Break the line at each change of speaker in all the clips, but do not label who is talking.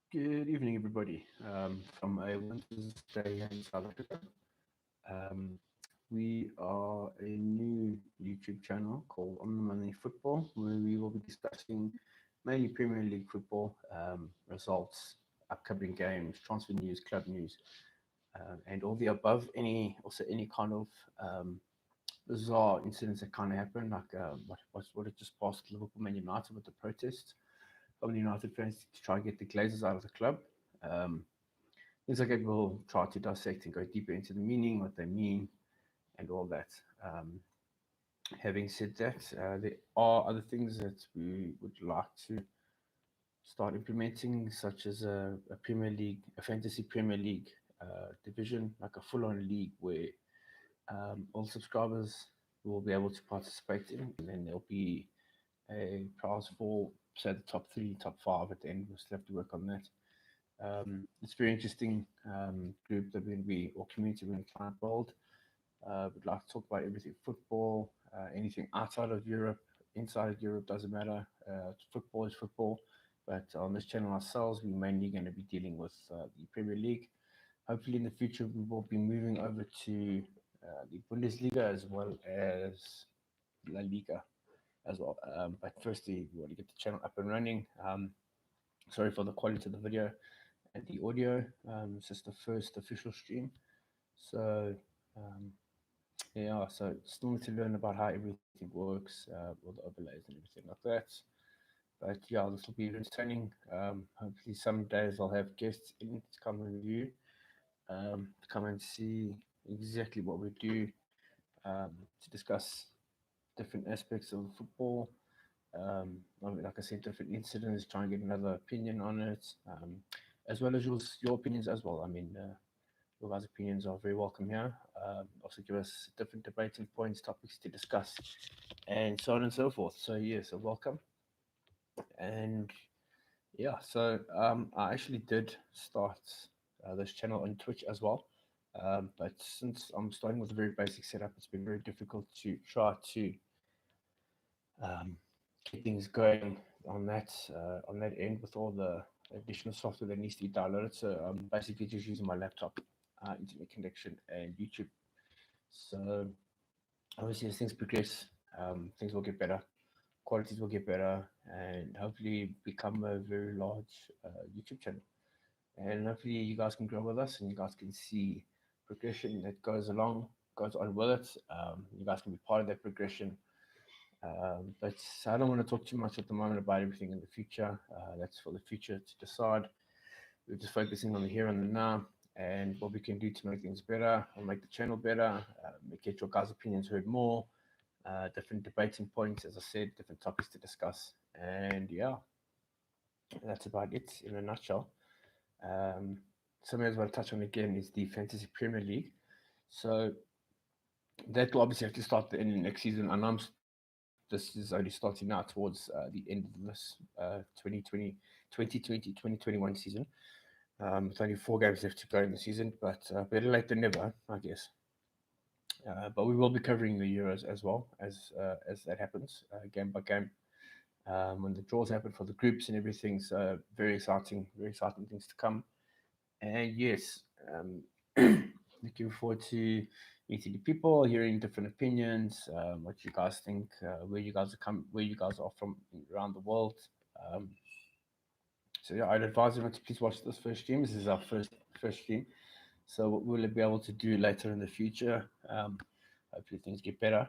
Good evening, everybody. From a winter's day here in South Africa, um, we are a new YouTube channel called On the Money Football, where we will be discussing mainly Premier League football results, upcoming games, transfer news, club news, and all the above. Any kind of bizarre incidents that kind of happen, like what had just passed Liverpool Man United with the protests from the United fans to try and get the Glazers out of the club. Um, Things like that we'll try to dissect and go deeper into the meaning, what they mean, and all that. Um, Having said that, there are other things that we would like to start implementing, such as a Premier League, a fantasy Premier League division, like a full-on league where all subscribers will be able to participate in, and then there'll be a prize for, say, the top three, top five at the end. We'll still have to work on that. It's a very interesting group that we're going to be, or community we're going to try and build. We'd like to talk about everything football, anything outside of Europe, inside of Europe, doesn't matter. Football is football. But on this channel ourselves, we're mainly going to be dealing with the Premier League. Hopefully, in the future, we will be moving over to the Bundesliga as well as La Liga as well. But firstly, we want to get the channel up and running. Sorry for the quality of the video and the audio. It's just the first official stream. So, um, yeah, so still need to learn about how everything works, all the overlays and everything like that. But yeah, this will be entertaining. Hopefully, some days I'll have guests in to come and review, to come and see exactly what we do, to discuss different aspects of football. Like I said, different incidents, try and get another opinion on it, as well as your opinions as well. I mean, your guys' opinions are very welcome here. Also, give us different debating points, topics to discuss, and so on and so forth. So, yeah, so welcome. And yeah, so I actually did start this channel on Twitch as well. But since I'm starting with a very basic setup, it's been very difficult to try to um, get things going on that end with all the additional software that needs to be downloaded. So I'm basically just using my laptop, internet connection, and YouTube. So obviously, as things progress, things will get better, qualities will get better, and hopefully become a very large YouTube channel. And hopefully, you guys can grow with us, and you guys can see progression that goes on with it. You guys can be part of that progression. But I don't want to talk too much at the moment about everything in the future. That's for the future to decide. We're just focusing on the here and the now and what we can do to make things better or make the channel better, get your guys' opinions heard more, different debating points, as I said, different topics to discuss. And yeah, that's about it in a nutshell. Um, Something else I want to touch on again is the Fantasy Premier League. So that will obviously have to start in the next season. And this is only starting now towards the end of this 2021 season. With only 4 games left to go in the season, but better late than never, I guess. But we will be covering the Euros as that happens, game by game. When the draws happen for the groups and everything, so very exciting things to come. And yes, looking forward to meeting the people, hearing different opinions, what you guys think, where you guys are from around the world. Um, so yeah, I'd advise everyone to please watch this first stream. This is our first stream. So what we'll be able to do later in the future, hopefully things get better,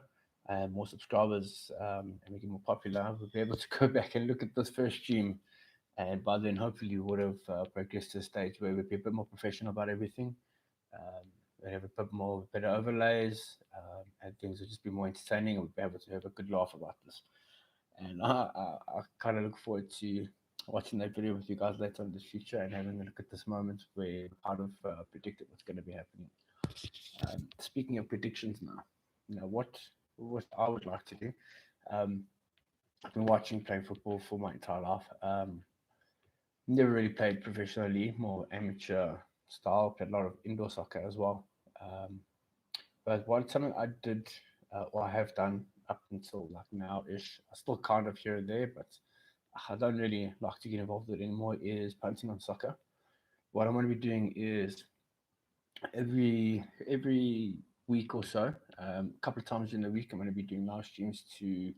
and more subscribers, and we get more popular. We'll be able to go back and look at this first stream, and by then hopefully we would have progressed to a stage where we'd be a bit more professional about everything. We'd have a bit more better overlays, and things would just be more entertaining, and we'd be able to have a good laugh about this. And I kind of look forward to watching that video with you guys later in the future and having a look at this moment where we kind of predicted what's going to be happening. Speaking of predictions now, what I would like to do. Um, I've been watching playing football for my entire life. Never really played professionally, more amateur style. Played a lot of indoor soccer as well. Um, but what something I did or I have done up until like now ish, I still kind of here and there, but I don't really like to get involved with it anymore is punting on soccer. What I'm going to be doing is every week or so, a couple of times in the week, I'm going to be doing live streams to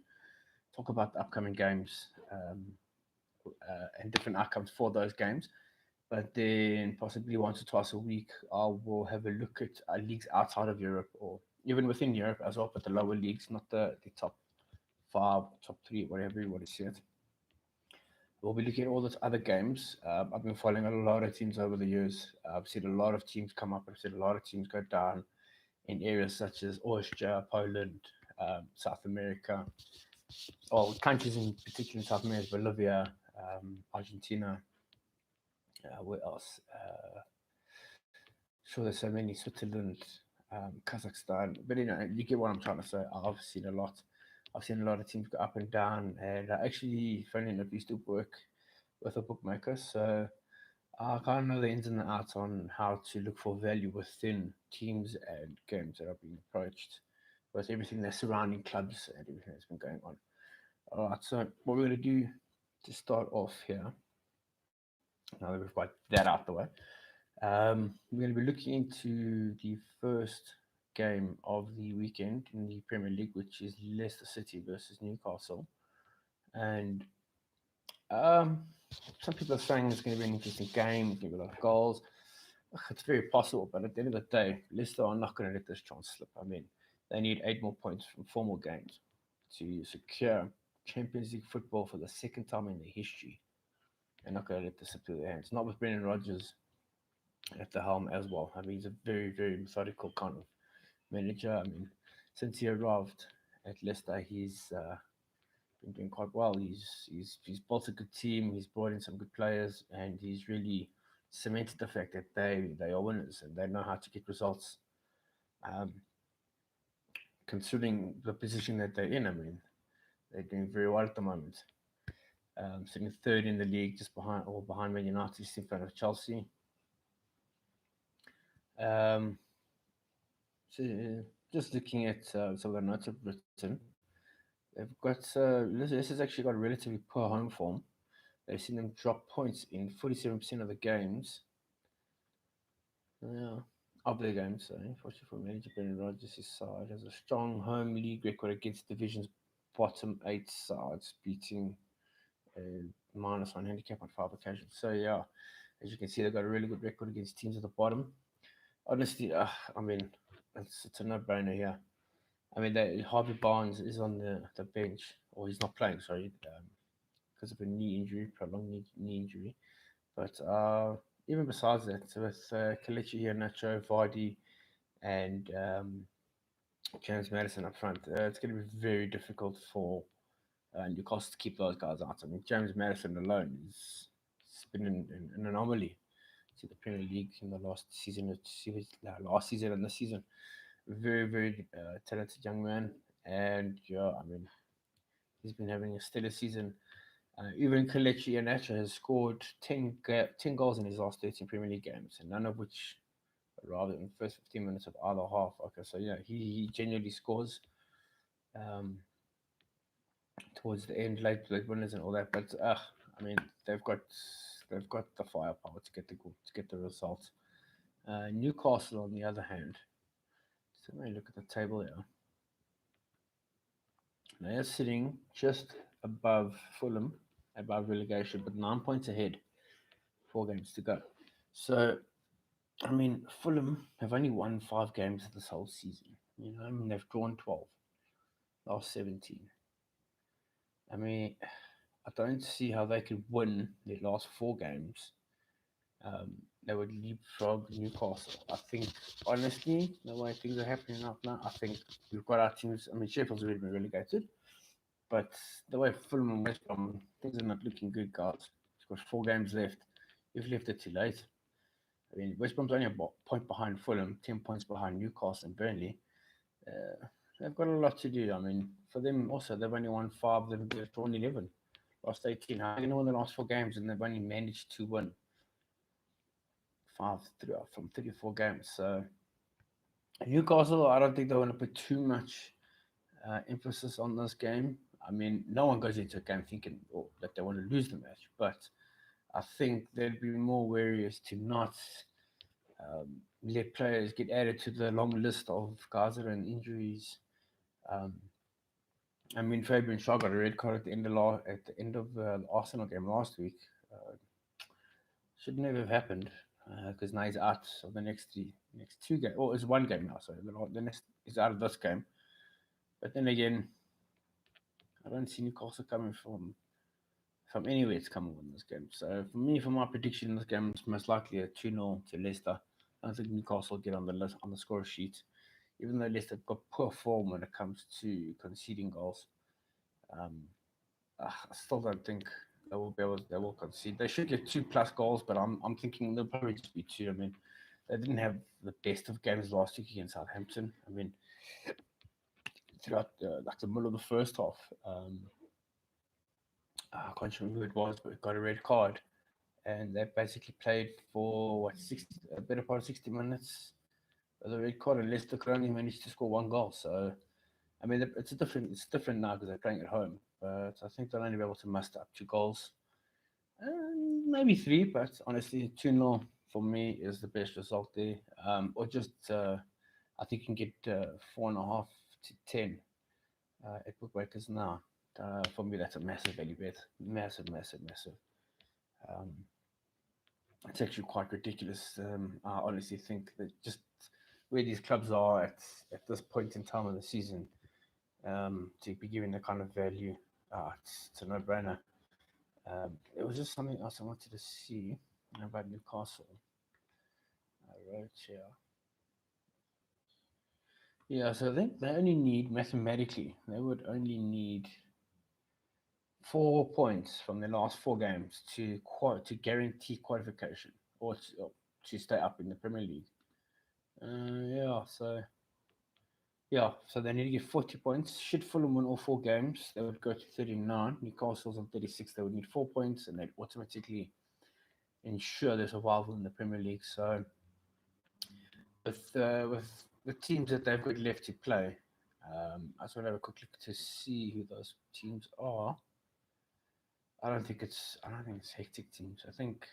talk about the upcoming games and different outcomes for those games. But then possibly once or twice a week, I will have a look at leagues outside of Europe or even within Europe as well, but the lower leagues, not the top five, top three, whatever you want to see it. We'll be looking at all those other games. I've been following a lot of teams over the years. I've seen a lot of teams come up. I've seen a lot of teams go down in areas such as Austria, Poland, South America, or countries in particular in South America, Bolivia, Argentina, where else? Sure, there's so many, Switzerland, Kazakhstan. But you get what I'm trying to say. I've seen a lot. I've seen a lot of teams go up and down. And I actually, funny enough, used to work with a bookmaker. So I kind of know the ins and the outs on how to look for value within teams and games that are being approached with everything that's surrounding clubs and everything that's been going on. All right, so what we're going to do to start off here, now that we've got that out the way, we're going to be looking into the first game of the weekend in the Premier League, which is Leicester City versus Newcastle. And um, some people are saying it's going to be an interesting game, it's going to be a lot of goals. It's very possible, but at the end of the day, Leicester are not going to let this chance slip. I mean, they need 8 more points from 4 more games to secure Champions League football for the second time in their history. They're not going to let this slip through their hands. Not with Brendan Rodgers at the helm as well. I mean, he's a very, very methodical kind of manager. I mean, since he arrived at Leicester, he's been doing quite well. He's built a good team. He's brought in some good players, and he's really cemented the fact that they are winners and they know how to get results. Um, Considering the position that they're in, I mean, they're doing very well at the moment. Sitting third in the league, just behind Man United, just in front of Chelsea. Um, so just looking at some of the notes I've written, this has actually got a relatively poor home form. They've seen them drop points in 47% of the games. Yeah, of their games, sorry. Fortunately for manager Brendan Rodgers' side has a strong home league record against division's bottom 8 sides, beating a -1 handicap on 5 occasions. So yeah, as you can see, they've got a really good record against teams at the bottom. Honestly, I mean, it's a no-brainer here. I mean, Harvey Barnes is on the bench, or he's not playing, sorry, because of a knee injury, prolonged knee injury. But even besides that, with Kelechi Iheanacho, Vardy, and James Madison up front, it's going to be very difficult for Newcastle to keep those guys out. I mean, James Madison alone is it's been an anomaly to the Premier League in the last season, last season and this season. Very, very talented young man, and yeah, I mean, he's been having a stellar season. Even Kelechi Iheanacho has scored 10 goals in his last 13 Premier League games, and none of which arrived in the first 15 minutes of either half. Okay, so yeah, he genuinely scores um, towards the end, late winners and all that. But I mean, they've got the firepower to get the results. Newcastle, on the other hand, so let me look at the table here. They are sitting just above Fulham, above relegation, but 9 points ahead. 4 games to go. So, I mean, Fulham have only won 5 games this whole season. You know, I mean, they've drawn 12, lost 17. I mean, I don't see how they could win their last 4 games. They would leapfrog Newcastle. I think, honestly, the way things are happening up now, I think we've got our teams. I mean, Sheffield's already been relegated, but the way Fulham and West Brom, things are not looking good, guys. It's got 4 games left. You've left it too late. I mean, West Brom's only a point behind Fulham, 10 points behind Newcastle and Burnley. They've got a lot to do. I mean, for them also, they've only won 5, they've drawn 11. Last 18. How are they going to win the last 4 games and they've only managed to win 5 from 34 games? So, Newcastle, I don't think they want to put too much emphasis on this game. I mean, no one goes into a game thinking that they want to lose the match, but I think they'd be more wary as to not let players get added to the long list of guys that are in injuries. Um, I mean, Fabian Shaw got a red card at the end of the Arsenal game last week. Uh, should never have happened because now he's out of the next two games. Oh, it's one game now, so the next is out of this game. But then again, I don't see Newcastle coming from anywhere to come and win this game. So for me, for my prediction in this game, it's most likely a 2-0 to Leicester. I don't think Newcastle will get on the list on the score sheet, even though Leicester have got poor form when it comes to conceding goals. Um, I still don't think they will concede. They should get 2+ goals, but I'm thinking they'll probably just be two. I mean, they didn't have the best of games last week against Southampton. I mean, throughout like the middle of the first half, I can't remember who it was, but it got a red card, and they basically played for a better part of 60 minutes. The red card, and Leicester could only manage to score one goal. So I mean, it's different now because they're playing at home. But I think they'll only be able to muster up 2 goals, maybe three. But honestly, 2-0 for me is the best result there. Or just I think you can get 4.5 to 10 at bookmakers now. For me, that's a massive value bet. Massive, massive, massive. Um, it's actually quite ridiculous. I honestly think that just where these clubs are at this point in time of the season, to be given the kind of value, it's a no-brainer. It was just something else I wanted to see about Newcastle. I wrote here. Yeah, so I think they only need, mathematically, they would only need 4 points from their last 4 games to guarantee qualification or to stay up in the Premier League. So they need to get 40 points. Should Fulham win all 4 games, they would go to 39. Newcastle's on 36. They would need 4 points, and they'd automatically ensure their survival in the Premier League. So with the teams that they've got left to play, I just want to have a quick look to see who those teams are. I don't think it's hectic teams. I think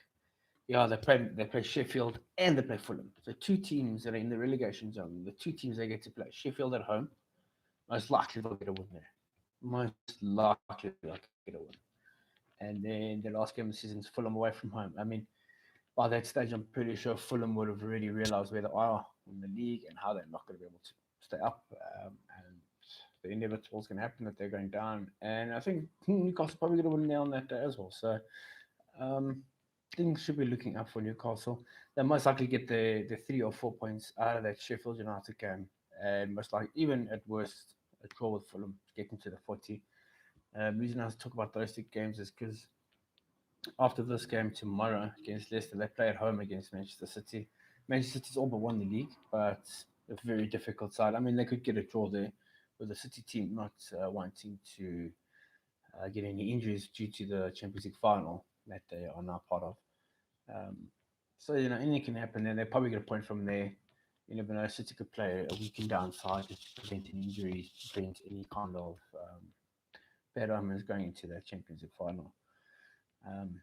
they play Sheffield and they play Fulham. So 2 teams that are in the relegation zone. The 2 teams they get to play. Sheffield at home, most likely they'll get a win there. Most likely they'll get a win. And then the last game of the season is Fulham away from home. I mean, by that stage, I'm pretty sure Fulham would have already realised where they are in the league and how they're not going to be able to stay up. And the inevitable is going to happen that they're going down. And I think Newcastle probably going to win there on that day as well. So um, things should be looking up for Newcastle. They most likely get the 3 or 4 points out of that Sheffield United game. And most likely, even at worst, a draw with Fulham, getting to the 40. The reason I talk about those 2 games is because after this game tomorrow against Leicester, they play at home against Manchester City. Manchester City's all but won the league, but a very difficult side. I mean, they could get a draw there with the City team not wanting to get any injuries due to the Champions League final that they are now part of. Um, so, anything can happen, and they probably get a point from there. You never know, City could play a weekend downside to prevent any injuries, prevent any kind of bad omens going into that Champions League final. Um,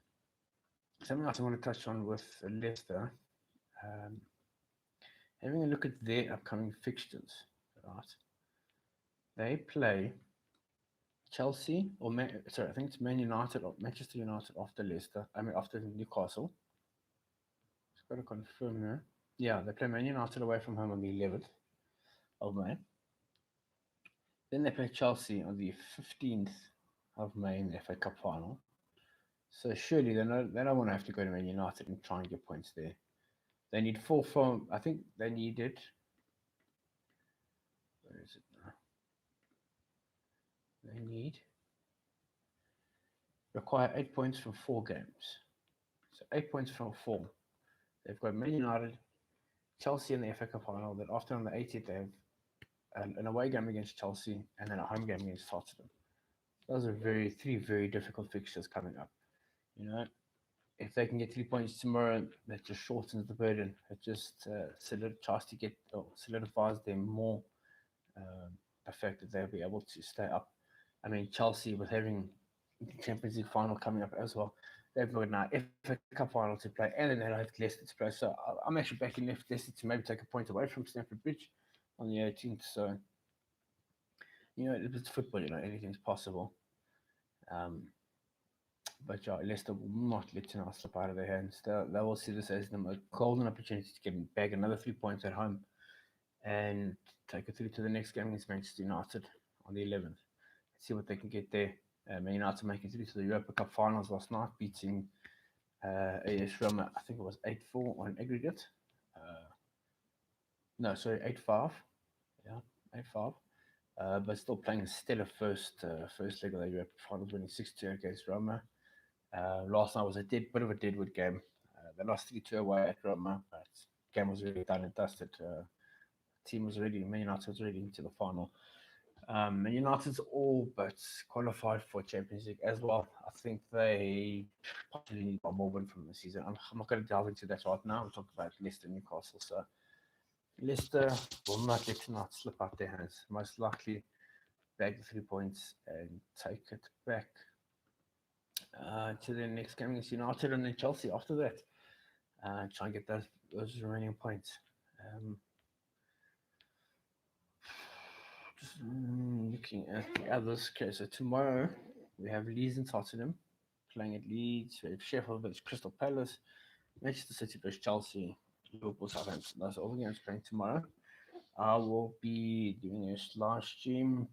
Something else I want to touch on with Leicester, um, having a look at their upcoming fixtures, right? They play Chelsea I think it's Man United or Manchester United after Leicester. I mean after Newcastle. Just got to confirm here. Yeah, they play Man United away from home on the 11th of May. Then they play Chelsea on the 15th of May in the FA Cup final. So surely they don't want to have to go to Man United and try and get points there. They need 4 from, I think they needed, where is it now? They require 8 points from 4 games. So 8 points from 4. They've got Man United, Chelsea in the FA Cup final. Then after on the 18th, they have an away game against Chelsea and then a home game against Tottenham. Those are 3 very difficult fixtures coming up. If they can get 3 points tomorrow, that just shortens the burden. It just solidifies them more. The fact that they'll be able to stay up. I mean, Chelsea with having the Champions League final coming up as well. They've got now FA Cup final to play, and then they'll have Leicester to play. So I'm actually backing Leicester to maybe take a point away from Stamford Bridge on the 18th. So it's football. Anything's possible. Um, but yeah, Leicester will not let tonight slip out of their hands. They will see this as a golden opportunity to get back another 3 points at home and take it through to the next game against Manchester United on the 11th. See what they can get there. Man United making through to the Europa Cup finals last night, beating AS Roma. I think it was 8-4 on aggregate. No, sorry, 8-5. Yeah, 8-5. But still playing a stellar first leg of the Europa finals, winning 6-2 against Roma. Last night was a bit of a deadwood game. They lost 3-2 away at Roma, but the game was really done and dusted. Team was ready. Man United was ready into the final. Man United's all but qualified for Champions League as well. I think they possibly need one more win from the season. I'm not going to delve into that right now. We'll talk about Leicester and Newcastle. So Leicester will not let tonight slip out their hands. Most likely bag the 3 points and take it back to the next game against United and then Chelsea after that. Try and get those remaining points. Just looking at the others. Okay, so tomorrow we have Leeds and Tottenham playing at Leeds. We have Sheffield versus Crystal Palace, Manchester City versus Chelsea, Liverpool, Southampton. Those are all the games playing tomorrow. I will be doing a live stream